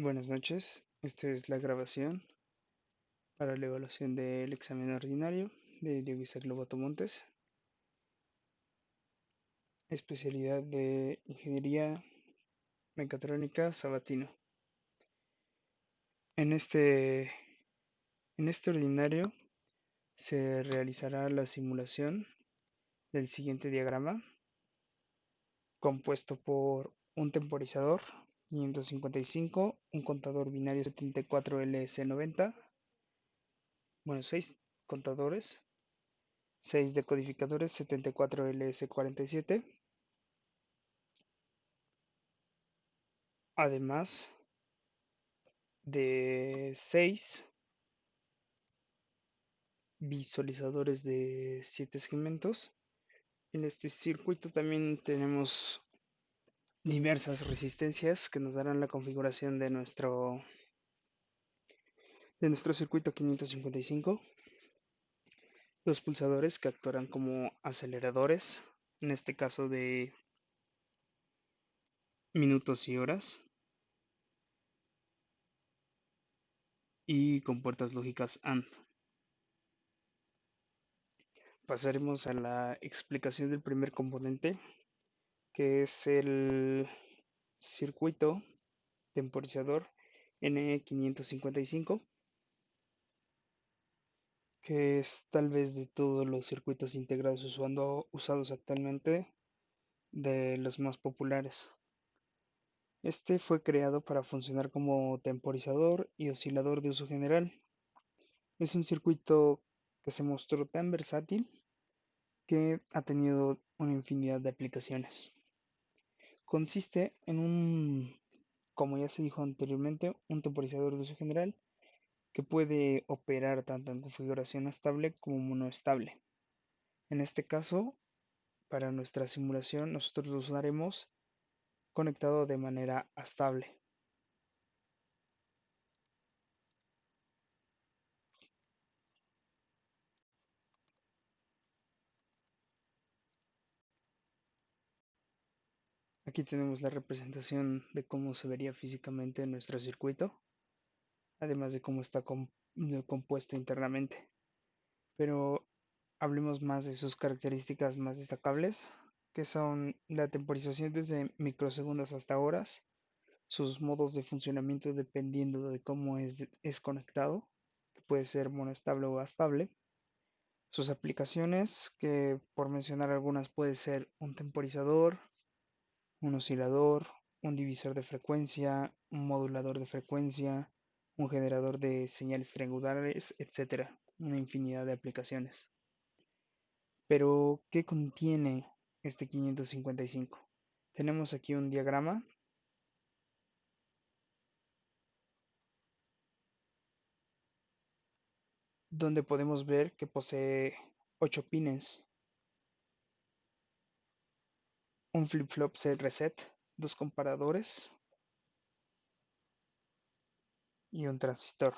Buenas noches, esta es la grabación para la evaluación del examen ordinario de Diego Isaac Lobato Montes, especialidad de Ingeniería Mecatrónica Sabatino. En este, en este ordinario se realizará la simulación del siguiente diagrama, compuesto por un temporizador 555, un contador binario 74LS90, bueno, 6 contadores, 6 decodificadores 74LS47, además de 6 visualizadores de 7 segmentos. En este circuito también tenemos diversas resistencias que nos darán la configuración de nuestro circuito 555. Los pulsadores que actuarán como aceleradores, en este caso de minutos y horas, y con puertas lógicas AND. Pasaremos a la explicación del primer componente, que es el circuito temporizador N555, que es tal vez de todos los circuitos integrados usados actualmente de los más populares. Este fue creado para funcionar como temporizador y oscilador de uso general. Es un circuito que se mostró tan versátil que ha tenido una infinidad de aplicaciones. Consiste en como ya se dijo anteriormente, un temporizador de uso general que puede operar tanto en configuración estable como monoestable. En este caso, para nuestra simulación, nosotros lo usaremos conectado de manera estable. Aquí tenemos la representación de cómo se vería físicamente nuestro circuito, además de cómo está compuesto internamente. Pero hablemos más de sus características más destacables, que son la temporización desde microsegundos hasta horas, sus modos de funcionamiento dependiendo de cómo es conectado, que puede ser monoestable o astable, sus aplicaciones, que por mencionar algunas puede ser un temporizador, un oscilador, un divisor de frecuencia, un modulador de frecuencia, un generador de señales triangulares, etcétera, una infinidad de aplicaciones. Pero, ¿qué contiene este 555? Tenemos aquí un diagrama donde podemos ver que posee 8 pines, un flip-flop set reset, dos comparadores y un transistor.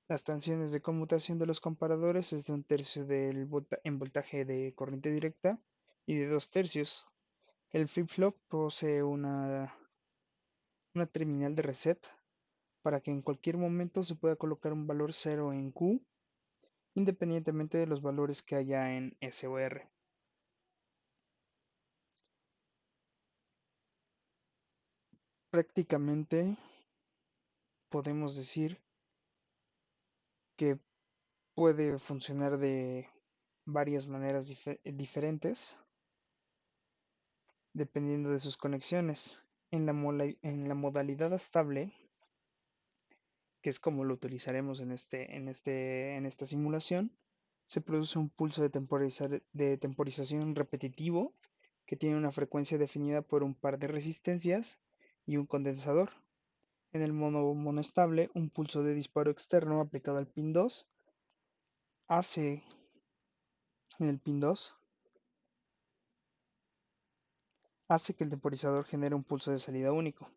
Las tensiones de conmutación de los comparadores es de 1/3 en voltaje de corriente directa y de 2/3. El flip-flop posee una terminal de reset para que en cualquier momento se pueda colocar un valor cero en Q, independientemente de los valores que haya en S o R. Prácticamente podemos decir que puede funcionar de varias maneras diferentes dependiendo de sus conexiones. En la modalidad estable, que es como lo utilizaremos en esta simulación, se produce un pulso de temporización repetitivo que tiene una frecuencia definida por un par de resistencias y un condensador. En el monoestable, un pulso de disparo externo aplicado al pin 2 hace en el pin 2 hace que el temporizador genere un pulso de salida único.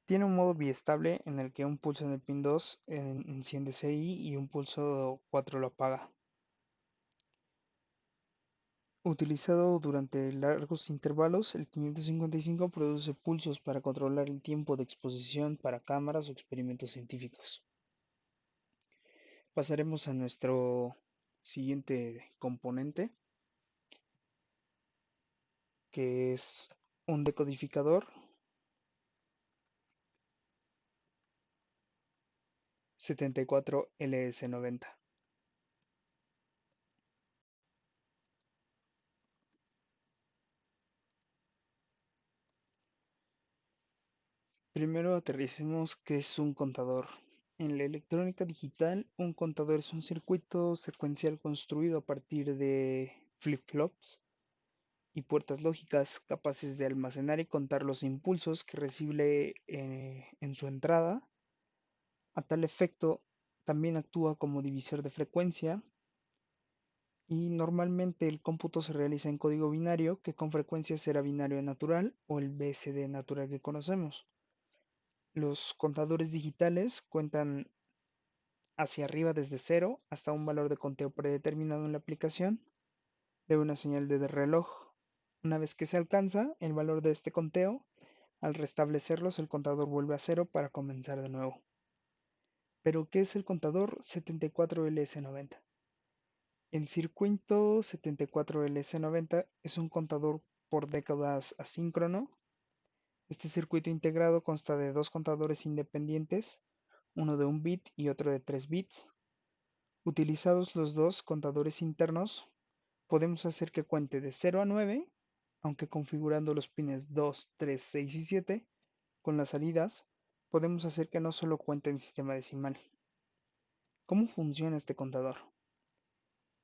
Tiene un modo biestable en el que un pulso en el pin 2 enciende CI y un pulso 4 lo apaga. Utilizado durante largos intervalos, el 555 produce pulsos para controlar el tiempo de exposición para cámaras o experimentos científicos. Pasaremos a nuestro siguiente componente, que es un decodificador 74LS90. Primero aterricemos qué es un contador. En la electrónica digital, un contador es un circuito secuencial construido a partir de flip-flops y puertas lógicas capaces de almacenar y contar los impulsos que recibe en su entrada. A tal efecto, también actúa como divisor de frecuencia y normalmente el cómputo se realiza en código binario, que con frecuencia será binario natural o el BSD natural que conocemos. Los contadores digitales cuentan hacia arriba desde cero hasta un valor de conteo predeterminado en la aplicación de una señal de reloj. Una vez que se alcanza el valor de este conteo, al restablecerlos el contador vuelve a cero para comenzar de nuevo. Pero, ¿qué es el contador 74LS90? El circuito 74LS90 es un contador por décadas asíncrono. Este circuito integrado consta de dos contadores independientes, uno de un bit y otro de 3 bits. Utilizados los dos contadores internos, podemos hacer que cuente de 0 a 9, aunque configurando los pines 2, 3, 6 y 7 con las salidas, podemos hacer que no solo cuente en sistema decimal. ¿Cómo funciona este contador?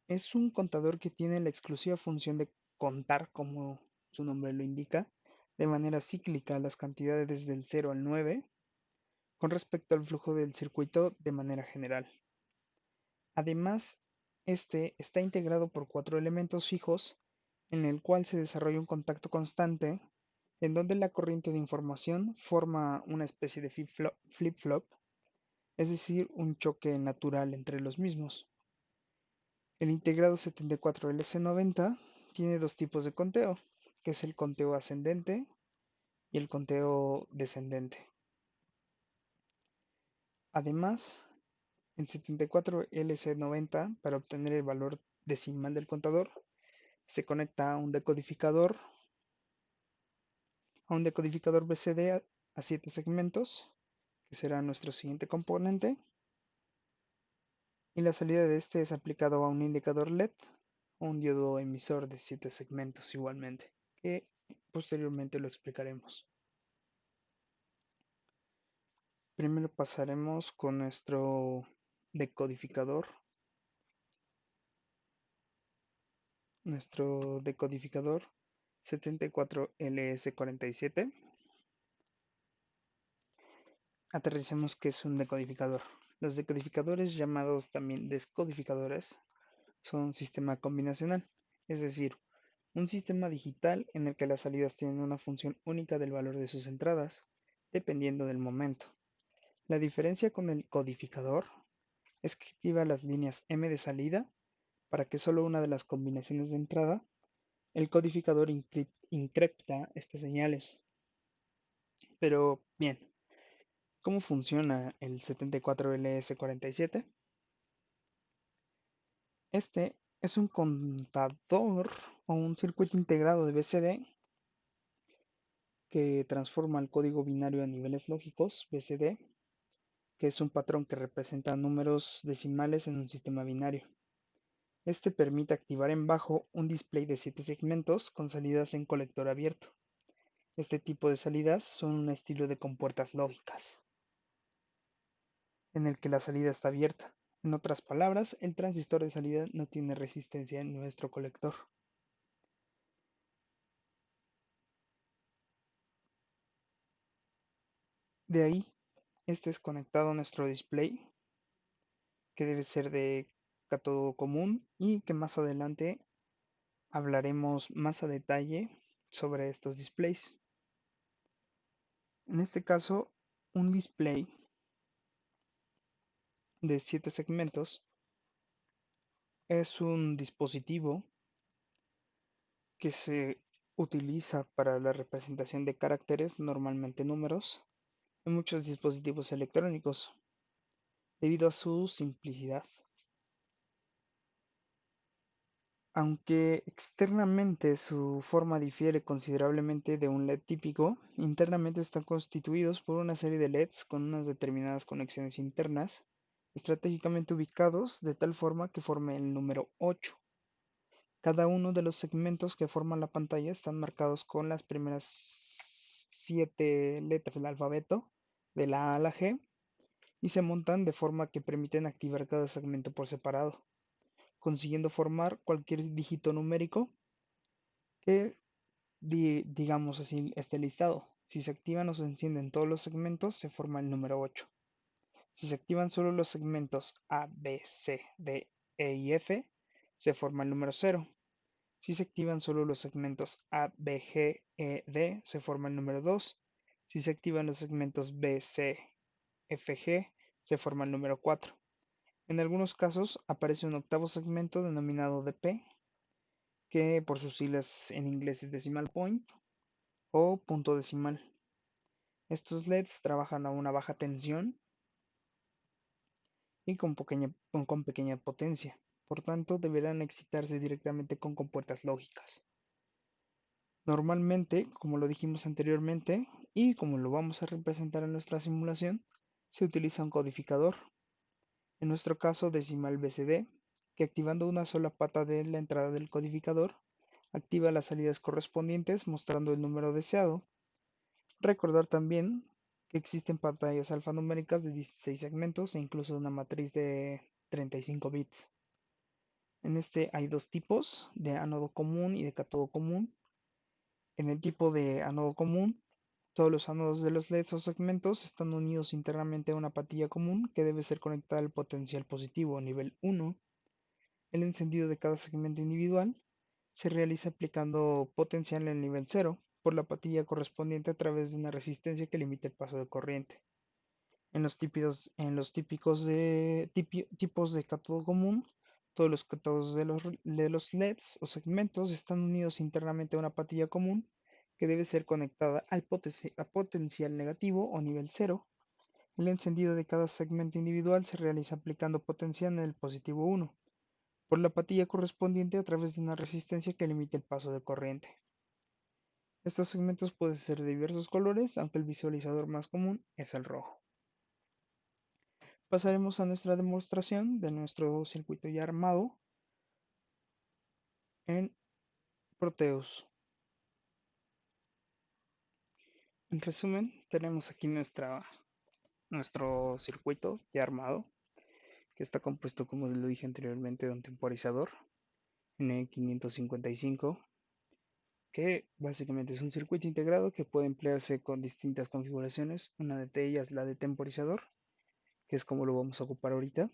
Es un contador que tiene la exclusiva función de contar, como su nombre lo indica, de manera cíclica las cantidades desde el 0 al 9 con respecto al flujo del circuito de manera general. Además, este está integrado por cuatro elementos fijos en el cual se desarrolla un contacto constante en donde la corriente de información forma una especie de flip-flop, es decir, un choque natural entre los mismos. El integrado 74LC90 tiene dos tipos de conteo, que es el conteo ascendente y el conteo descendente. Además, el 74LC90, para obtener el valor decimal del contador, se conecta a un decodificador BCD a 7 segmentos, que será nuestro siguiente componente, y la salida de este es aplicado a un indicador LED o un diodo emisor de 7 segmentos igualmente, que posteriormente lo explicaremos. Primero pasaremos con decodificador, nuestro decodificador 74LS47. Aterricemos qué es un decodificador. Los decodificadores, llamados también descodificadores, son un sistema combinacional, es decir, un sistema digital en el que las salidas tienen una función única del valor de sus entradas, dependiendo del momento. La diferencia con el codificador es que activa las líneas M de salida para que solo una de las combinaciones de entrada. El codificador encripta estas señales. Pero bien, ¿cómo funciona el 74LS47? Este es un contador o un circuito integrado de BCD que transforma el código binario a niveles lógicos, BCD, que es un patrón que representa números decimales en un sistema binario. Este permite activar en bajo un display de 7 segmentos con salidas en colector abierto. Este tipo de salidas son un estilo de compuertas lógicas, en el que la salida está abierta. En otras palabras, el transistor de salida no tiene resistencia en nuestro colector. De ahí, este es conectado a nuestro display, que debe ser de cátodo común y que más adelante hablaremos más a detalle sobre estos displays. En este caso, un display de 7 segmentos es un dispositivo que se utiliza para la representación de caracteres, normalmente números, en muchos dispositivos electrónicos, debido a su simplicidad. Aunque externamente su forma difiere considerablemente de un LED típico, internamente están constituidos por una serie de LEDs con unas determinadas conexiones internas, estratégicamente ubicados de tal forma que forme el número 8. Cada uno de los segmentos que forman la pantalla están marcados con las primeras 7 letras del alfabeto, de la A a la G, y se montan de forma que permiten activar cada segmento por separado, consiguiendo formar cualquier dígito numérico que, digamos así, esté listado. Si se activan o se encienden todos los segmentos, se forma el número 8. Si se activan solo los segmentos A, B, C, D, E y F, se forma el número 0. Si se activan solo los segmentos A, B, G, E, D, se forma el número 2. Si se activan los segmentos B, C, F, G, se forma el número 4. En algunos casos aparece un octavo segmento denominado DP, que por sus siglas en inglés es decimal point o punto decimal. Estos LEDs trabajan a una baja tensión y con pequeña potencia, por tanto deberán excitarse directamente con compuertas lógicas. Normalmente, como lo dijimos anteriormente, y como lo vamos a representar en nuestra simulación, se utiliza un codificador, en nuestro caso decimal BCD, que activando una sola pata de la entrada del codificador, activa las salidas correspondientes mostrando el número deseado. Recordar también que existen pantallas alfanuméricas de 16 segmentos e incluso una matriz de 35 bits. En este hay dos tipos, de ánodo común y de cátodo común. En el tipo de ánodo común, todos los ánodos de los LEDs o segmentos están unidos internamente a una patilla común que debe ser conectada al potencial positivo nivel 1. El encendido de cada segmento individual se realiza aplicando potencial en el nivel 0 por la patilla correspondiente a través de una resistencia que limita el paso de corriente. Tipos de cátodo común, todos los cátodos de los LEDs o segmentos están unidos internamente a una patilla común que debe ser conectada al potencial negativo o nivel 0. El encendido de cada segmento individual se realiza aplicando potencial en el positivo 1 por la patilla correspondiente a través de una resistencia que limita el paso de corriente. Estos segmentos pueden ser de diversos colores, aunque el visualizador más común es el rojo. Pasaremos a nuestra demostración de nuestro circuito ya armado en Proteus. En resumen, tenemos aquí nuestro circuito ya armado, que está compuesto, como lo dije anteriormente, de un temporizador N555, que básicamente es un circuito integrado que puede emplearse con distintas configuraciones. Una de ellas, la de temporizador, que es como lo vamos a ocupar ahorita,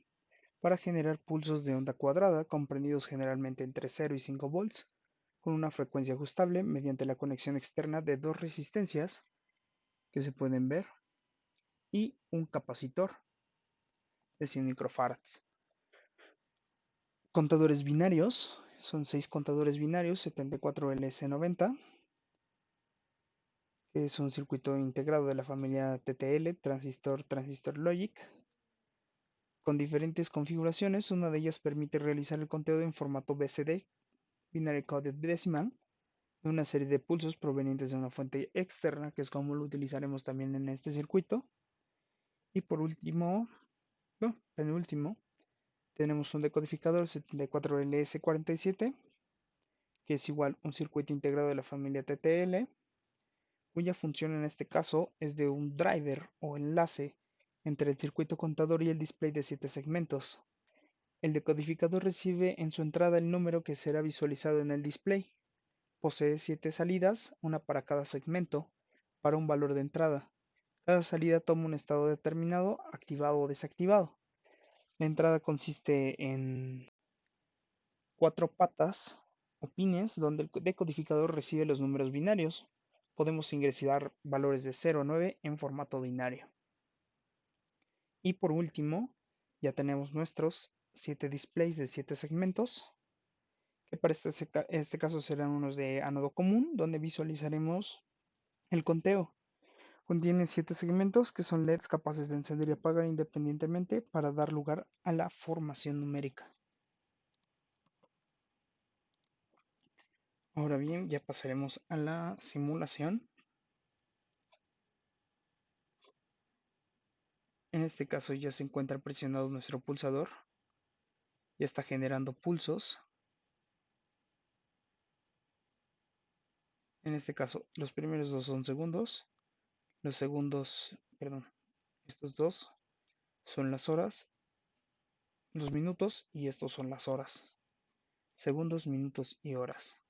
para generar pulsos de onda cuadrada comprendidos generalmente entre 0 y 5 volts, con una frecuencia ajustable mediante la conexión externa de dos resistencias que se pueden ver y un capacitor de 100 microfarads. Contadores binarios, son 6 contadores binarios 74LS90, que es un circuito integrado de la familia TTL, transistor logic, con diferentes configuraciones. Una de ellas permite realizar el conteo en formato BCD, Binary Coded Decimal, de una serie de pulsos provenientes de una fuente externa, que es como lo utilizaremos también en este circuito. Y por último, no, penúltimo, tenemos un decodificador 74LS47, que es igual un circuito integrado de la familia TTL, cuya función en este caso es de un driver o enlace entre el circuito contador y el display de 7 segmentos. El decodificador recibe en su entrada el número que será visualizado en el display. Posee 7 salidas, una para cada segmento, para un valor de entrada. Cada salida toma un estado determinado, activado o desactivado. La entrada consiste en 4 patas o pines donde el decodificador recibe los números binarios. Podemos ingresar valores de 0 a 9 en formato binario. Y por último, ya tenemos nuestros 7 displays de 7 segmentos que para este caso serán unos de ánodo común, donde visualizaremos el conteo. Contiene 7 segmentos que son LEDs capaces de encender y apagar independientemente para dar lugar a la formación numérica. Ahora bien, ya pasaremos a la simulación. En este caso ya se encuentra presionado nuestro pulsador, ya está generando pulsos. En este caso, los primeros dos son segundos, los segundos, perdón, estos dos son las horas, los minutos y estos son las horas. Segundos, minutos y horas.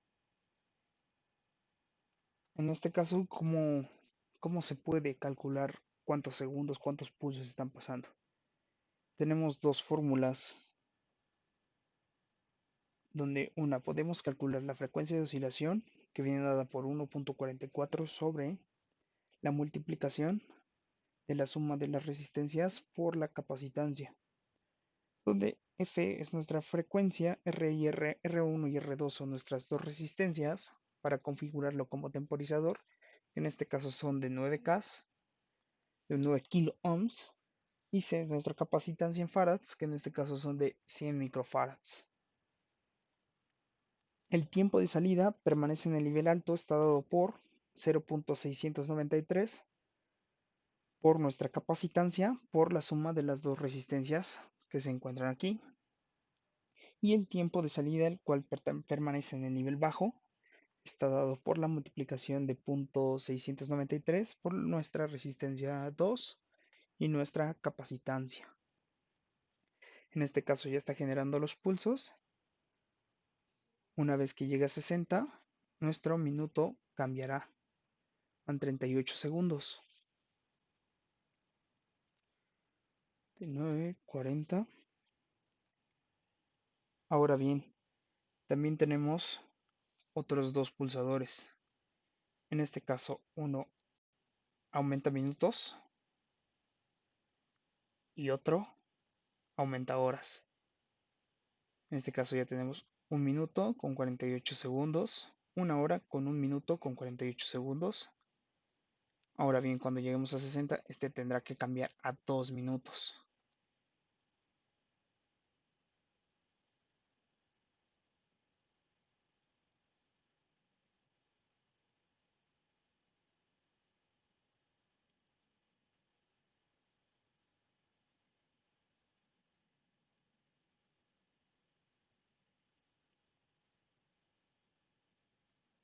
En este caso, ¿cómo se puede calcular cuántos segundos, cuántos pulsos están pasando? Tenemos dos fórmulas donde una podemos calcular la frecuencia de oscilación que viene dada por 1.44 sobre la multiplicación de la suma de las resistencias por la capacitancia, donde F es nuestra frecuencia, R1 y R2 son nuestras dos resistencias para configurarlo como temporizador, que en este caso son de 9K, de 9 kilo ohms, y C es nuestra capacitancia en farads, que en este caso son de 100 microfarads. El tiempo de salida permanece en el nivel alto, está dado por 0.693 por nuestra capacitancia por la suma de las dos resistencias que se encuentran aquí. Y el tiempo de salida, el cual permanece en el nivel bajo, está dado por la multiplicación de 0.693 por nuestra resistencia 2 y nuestra capacitancia. En este caso ya está generando los pulsos. Una vez que llegue a 60, nuestro minuto cambiará a 38 segundos. 39, 40. Ahora bien, también tenemos otros dos pulsadores. En este caso, uno aumenta minutos y otro aumenta horas. En este caso ya tenemos un minuto con 48 segundos, una hora con un minuto con 48 segundos. Ahora bien, cuando lleguemos a 60, este tendrá que cambiar a 2 minutos.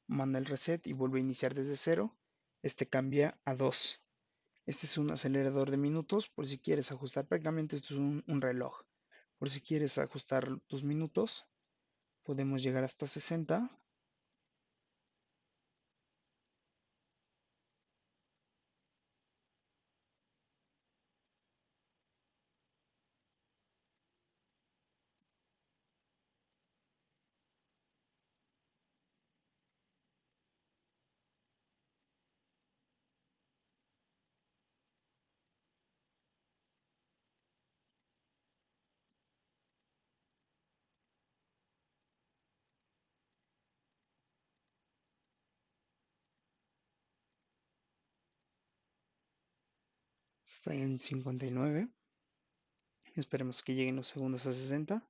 Manda el reset y vuelve a iniciar desde cero. Este cambia a 2. Este es un acelerador de minutos por si quieres ajustar. Prácticamente esto es un reloj. Por si quieres ajustar tus minutos, podemos llegar hasta 60. Está en 59. Esperemos que lleguen los segundos a 60.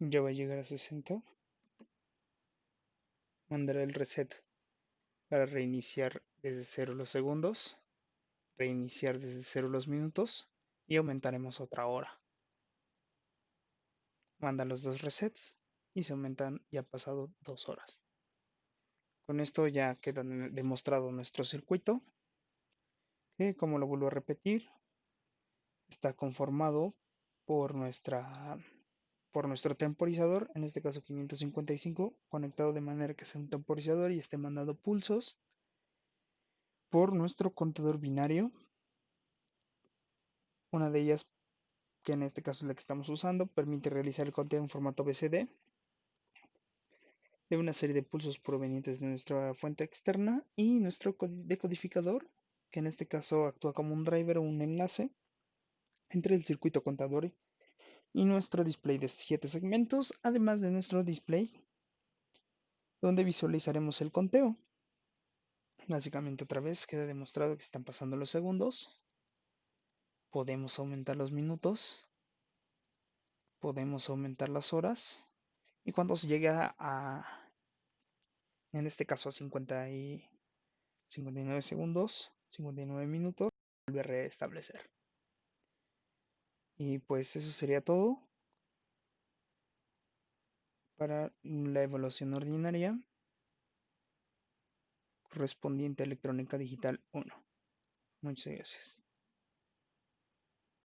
Ya va a llegar a 60. Mandará el reset para reiniciar desde cero los segundos, reiniciar desde cero los minutos y aumentaremos otra hora. Manda los dos resets y se aumentan ya pasado 2 horas. Con esto ya queda demostrado nuestro circuito, que como lo vuelvo a repetir, está conformado por nuestro temporizador, en este caso 555, conectado de manera que sea un temporizador y esté mandando pulsos. por nuestro contador binario. Una de ellas, que en este caso es la que estamos usando, permite realizar el conteo en formato BCD de una serie de pulsos provenientes de nuestra fuente externa y nuestro decodificador, que en este caso actúa como un driver o un enlace entre el circuito contador y nuestro display de 7 segmentos, además de nuestro display donde visualizaremos el conteo. Básicamente otra vez queda demostrado que están pasando los segundos, podemos aumentar los minutos, podemos aumentar las horas y cuando se llega en este caso a 59 segundos, 59 minutos, vuelve a restablecer. Y pues eso sería todo para la evaluación ordinaria correspondiente a electrónica digital 1. Muchas gracias.